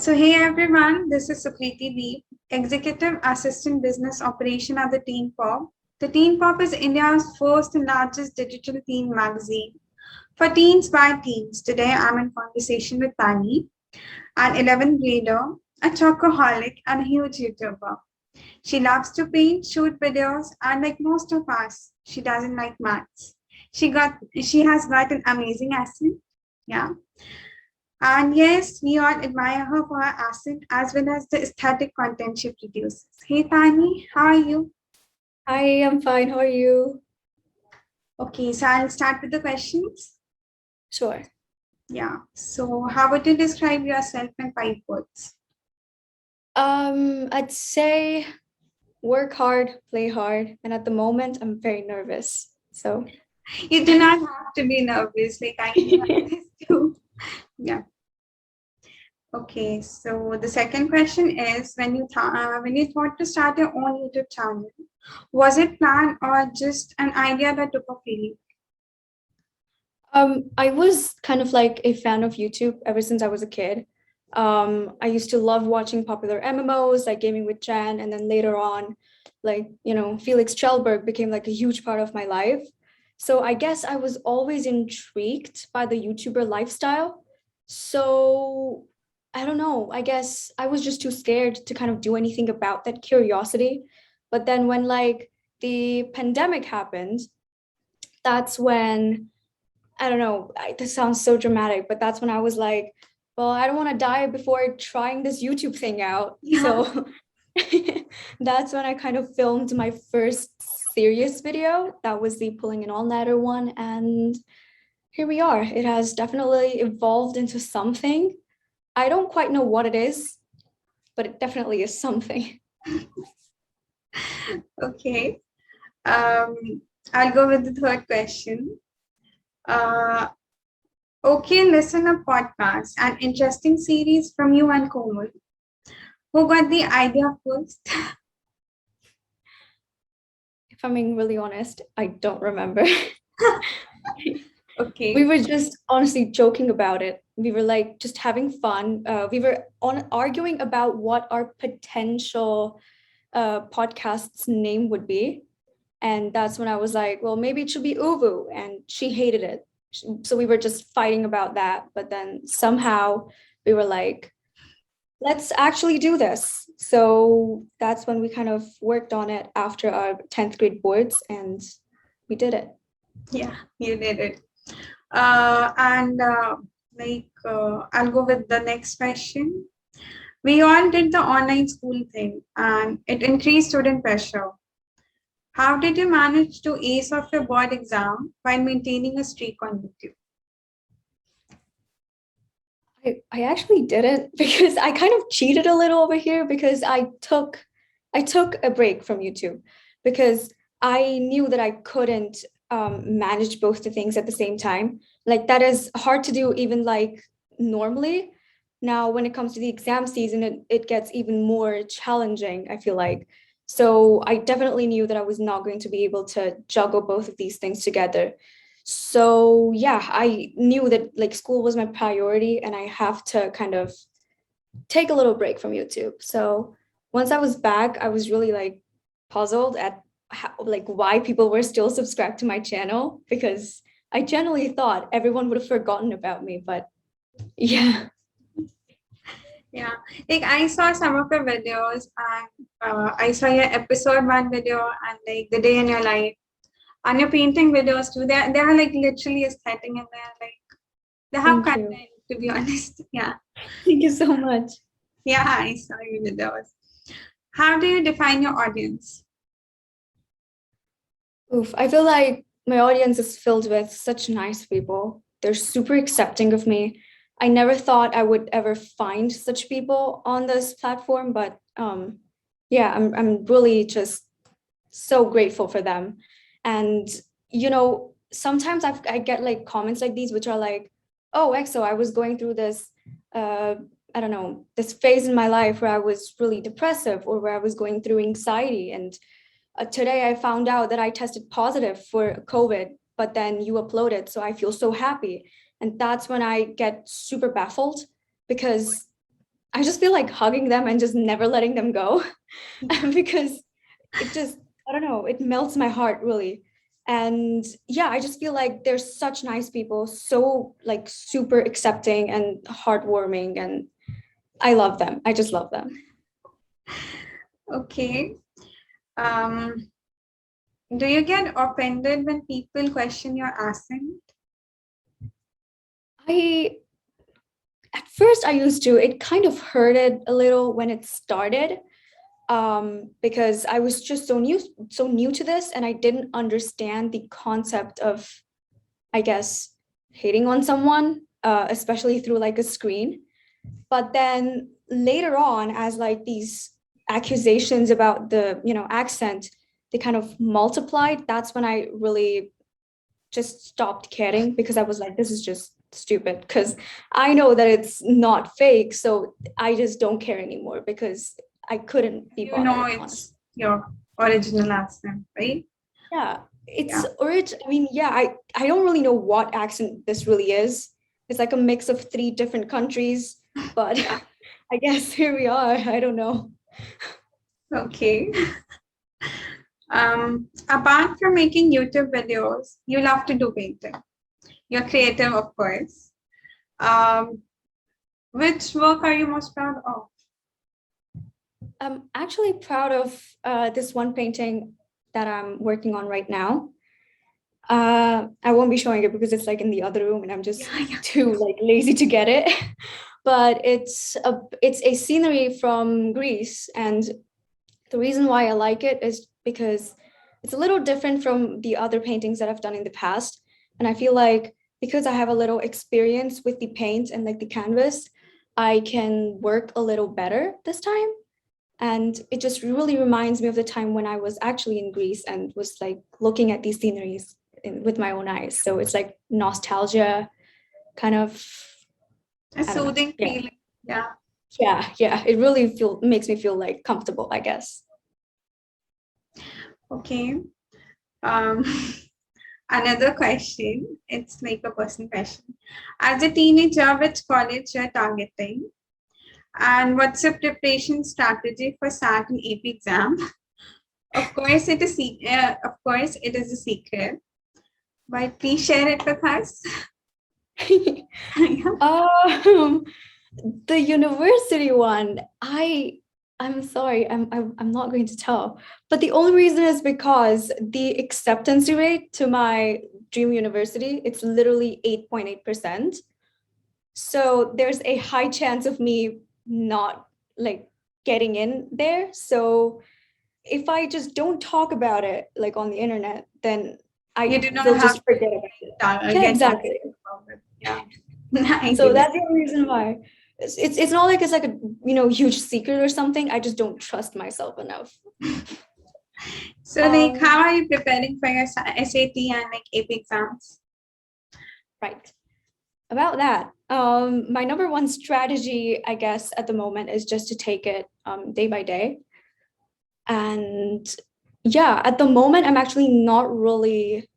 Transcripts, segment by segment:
So, hey everyone, this is Sukriti B, Executive Assistant Business Operation at the Teen Pop. The Teen Pop is India's first and largest digital teen magazine for teens by teens. Today, I'm in conversation with Tani, an 11th grader, a chocoholic, and a huge YouTuber. She loves to paint, shoot videos, and like most of us, she doesn't like maths. She has got an amazing accent. Yeah. And yes, we all admire her for her accent as well as the aesthetic content she produces. Hey Tani, how are you? Hi, I'm fine. How are you? Okay, so I'll start with the questions. Sure. Yeah. So how would you describe yourself in 5 words? I'd say work hard, play hard, and at the moment I'm very nervous. So You do not have to be nervous, like I do this too. Yeah. Okay, so the second question is when you thought to start your own YouTube channel, was it planned or just an idea that took off for you? I was kind of like a fan of YouTube ever since I was a kid. I used to love watching popular MMOs like Gaming with Jan, and then later on, Felix Kjellberg became like a huge part of my life. So I guess I was always intrigued by the YouTuber lifestyle. So I don't know. I guess I was just too scared to kind of do anything about that curiosity. But then when like the pandemic happened, that's when I don't know, this sounds so dramatic, but that's when I was like, well, I don't want to die before trying this YouTube thing out. Yeah. So that's when I kind of filmed my first serious video. That was the pulling an all-nighter one. And here we are. It has definitely evolved into something. I don't quite know what it is, but it definitely is something. Okay. Um, I'll go with the third question. Uh, okay, listen a podcast, an interesting series from you and Komal. Who got the idea first? If I'm being really honest, I don't remember. We Okay. were just honestly joking about it. We were like just having fun. We were on arguing about what our potential podcast's name would be. And that's when I was like, well, maybe it should be Uvu. And she hated it. So we were just fighting about that. But then somehow we were like, let's actually do this. So that's when we kind of worked on it after our 10th grade boards and we did it. Yeah, you did it. And I'll go with the next question. We all did the online school thing and it increased student pressure. How did you manage to ace off your board exam while maintaining a streak on YouTube? I actually didn't because I kind of cheated a little over here because I took a break from YouTube because I knew that I couldn't manage both the things at the same time. Like that is hard to do even like normally. Now, when it comes to the exam season, it gets even more challenging, I feel like. So I definitely knew that I was not going to be able to juggle both of these things together. So yeah, I knew that like school was my priority and I have to kind of take a little break from YouTube. So once I was back, I was really like puzzled at how, like why people were still subscribed to my channel because I generally thought everyone would have forgotten about me, but yeah. Yeah, like I saw some of your videos and I saw your episode one video and like the day in your life and your painting videos too. They are like literally aesthetic and they're like they have Thank you. content to be honest. Yeah. Thank you so much. Yeah, I saw your videos. How do you define your audience? Oof, I feel like my audience is filled with such nice people. They're super accepting of me. I never thought I would ever find such people on this platform, but yeah, I'm really just so grateful for them. And sometimes I get like comments like these, which are like, "Oh, EXO, I was going through this, uh, I don't know, this phase in my life where I was really depressive or where I was going through anxiety, and today I found out that I tested positive for COVID, but then you uploaded, so I feel so happy." And that's when I get super baffled because I just feel like hugging them and just never letting them go because it just, I don't know, it melts my heart really. And yeah, I just feel like they're such nice people, so like super accepting and heartwarming, and I love them. I just love them. Okay. Um, do you get offended when people question your accent? I At first I used to, it kind of hurted a little when it started, because I was just so new to this, and I didn't understand the concept of, I guess, hating on someone, especially through like a screen. But then later on, as like these accusations about the, accent, they kind of multiplied. That's when I really just stopped caring, because I was like, this is just stupid, because I know that it's not fake. So I just don't care anymore, because I couldn't be You know bothered, honestly. it's your original accent, right? Yeah, Yeah. it's I mean, yeah, I don't really know what accent this really is. It's like a mix of three different countries, but Yeah. I guess here we are. I don't know. Okay. Apart from making YouTube videos, you love to do painting. You're creative, of course. Um, which work are you most proud of? I'm actually proud of this one painting that I'm working on right now. I won't be showing it because it's like in the other room, and I'm just Yeah, yeah. too like lazy to get it. But it's a scenery from Greece, and the reason why I like it is because it's a little different from the other paintings that I've done in the past. And I feel like because I have a little experience with the paint and like the canvas, I can work a little better this time. And it just really reminds me of the time when I was actually in Greece and was like looking at these sceneries with my own eyes. So it's like nostalgia, kind of, A I don't know. soothing Yeah. feeling. Yeah. Yeah. It really makes me feel like comfortable, I guess. Okay. Um, another question. It's like a personal question. As a teenager, which college you're targeting? And what's your preparation strategy for SAT and AP exam? Of course, it is a secret, but please share it with us. Yeah. um, the university one, I'm sorry, I'm not going to tell. But the only reason is because the acceptance rate to my dream university, it's literally 8.8%. So there's a high chance of me not like getting in there. So if I just don't talk about it like on the internet, then You I do not will have just forget about it. to Yeah, get exactly. targeted about it. Yeah. I So get it. that's the only reason why. It's not like it's like a huge secret or something. I just don't trust myself enough. So, like, how Um, are you preparing for your SAT and like AP exams? right. About that, my number one strategy, I guess, at the moment is just to take it day by day. And yeah, at the moment, I'm actually not really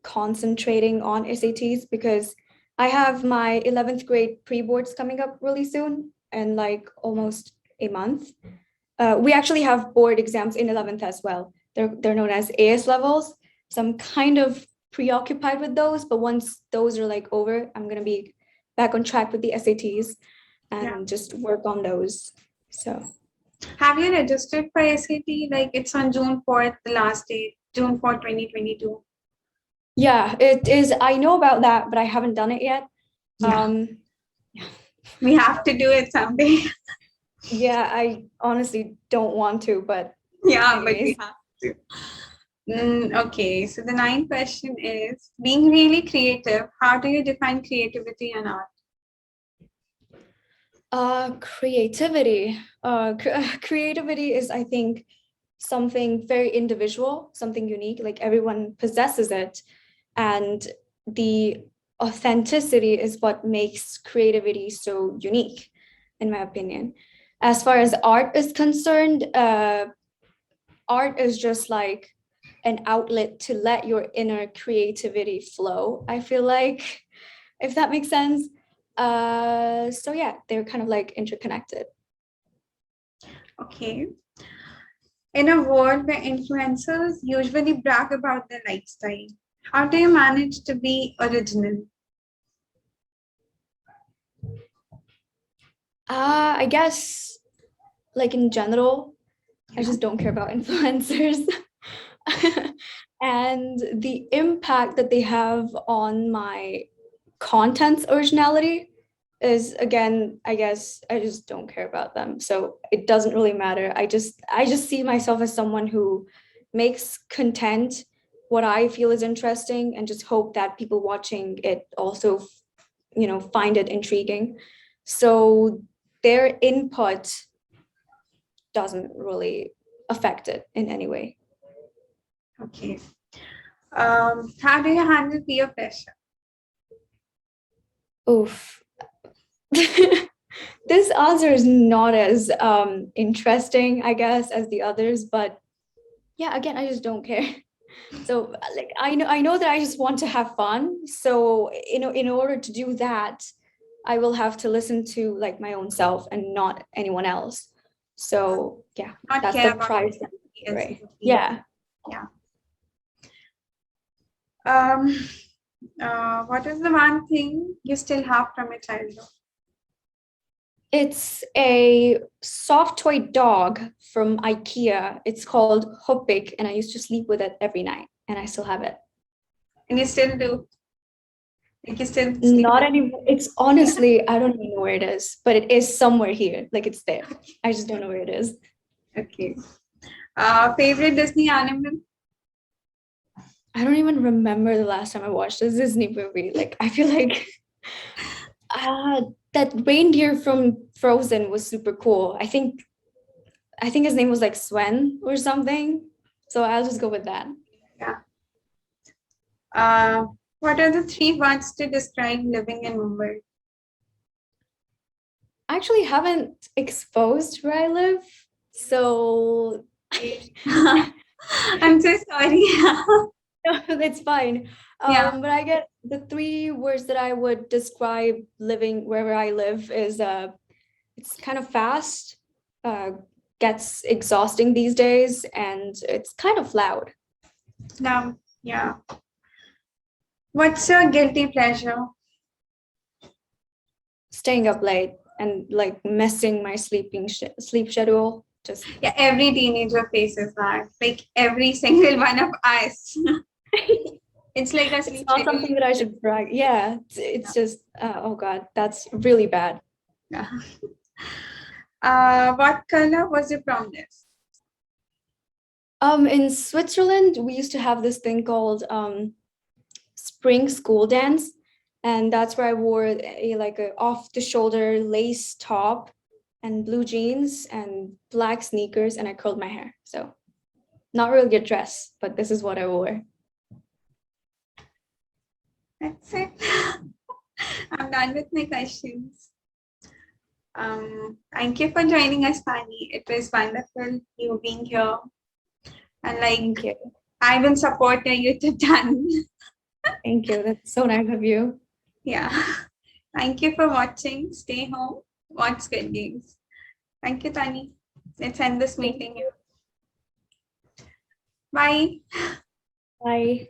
concentrating on SATs because I have my 11th grade pre-boards coming up really soon in like almost a month. We actually have board exams in 11th as well. They're known as AS levels. So I'm kind of preoccupied with those, but once those are like over, I'm gonna be back on track with the SATs Yeah. and just work on those. So Have you registered for SAT? Like, it's on June 4th, the last date, June 4th, 2022. yeah, it is. I know about that, but I haven't done it yet. Yeah. Um, We have to do it someday. yeah, I honestly don't want to, but Yeah, but we anyways. have to. Okay, so the ninth question is being really creative. How do you define creativity and art? Creativity. Creativity is, I think, something very individual, something unique. Like everyone possesses it, and the authenticity is what makes creativity so unique, in my opinion. As far as art is concerned, art is just like an outlet to let your inner creativity flow. I feel like, if that makes sense. So yeah, they're kind of like interconnected. Okay. In a world where influencers usually brag about their lifestyle, how do you manage to be original? I guess, like in general, I Yeah. just don't care about influencers. And the impact that they have on my content's originality is, again, I guess I just don't care about them. So it doesn't really matter. I just see myself as someone who makes content what I feel is interesting and just hope that people watching it also, find it intriguing. So their input doesn't really affect it in any way. Okay. How do you handle peer pressure? Oof. This answer is not as interesting, I guess, as the others, but yeah, again, I just don't care. So like I know that I just want to have fun. So in order to do that, I will have to listen to like my own self and not anyone else. So yeah, Not that's care the about price, anybody else's right? opinion. Yeah. Yeah. Um, what is the one thing you still have from your childhood? It's a soft toy dog from IKEA. It's called Hoppig, and I used to sleep with it every night, and I still have it. And you still do? Like you still sleep Not with anymore. It's honestly, I don't even know where it is, but it is somewhere here. Like it's there. I just don't know where it is. it? Okay. Favorite Disney animal? I don't even remember the last time I watched a Disney movie. Like I feel like uh that reindeer from Frozen was super cool. I think his name was like Sven or something. So I'll just go with that. Yeah. Uh, what are the three words to describe living in Mumbai? I actually haven't exposed where I live. So I'm so sorry. that's fine. Yeah. But I get the three words that I would describe living wherever I live is it's kind of fast, uh, gets exhausting these days, and it's kind of loud. Now, yeah. What's your guilty pleasure? Staying up late and like messing my sleep schedule. Just Yeah, every teenager faces that. Like every single one of us. It's like a it's sleep not schedule. something that I should brag. Yeah, it's just oh god, that's really bad. Yeah. What color was your prom dress? In Switzerland, we used to have this thing called spring school dance, and that's where I wore like a off the shoulder lace top and blue jeans and black sneakers, and I curled my hair. So not really a dress, but this is what I wore. That's it. I'm done with my questions. Thank you for joining us, Pani. It was wonderful you being here. And Thank like, you. I will support you to done. Thank you. That's so nice of you. Yeah. Thank you for watching. Stay home. Watch Squid Games. Thank you, Tani. Let's end this Thank meeting. you. Bye. Bye.